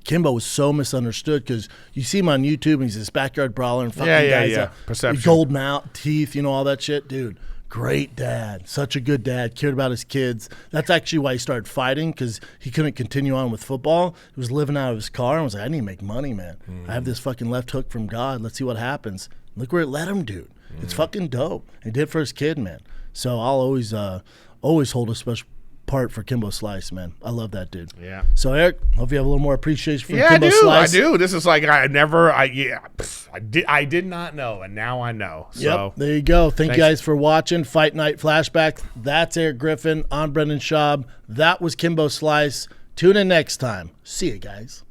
Kimbo was so misunderstood because you see him on YouTube and he's this backyard brawler and fucking guys perception, gold mouth, teeth, all that shit. Dude, great dad. Such a good dad. Cared about his kids. That's actually why he started fighting, because he couldn't continue on with football. He was living out of his car and was like, I need to make money, man. I have this fucking left hook from God. Let's see what happens. Look where it led him, dude. It's fucking dope. He did for his kid, man. So I'll always hold a special part for Kimbo Slice, man. I love that dude. Yeah. So Erik, hope you have a little more appreciation for Kimbo Slice. I do. This is like I did not know, and now I know. So yep, there you go. Thank you guys for watching Fight Night Flashbacks. That's Erik Griffin. I'm Brendan Schaub. That was Kimbo Slice. Tune in next time. See you guys.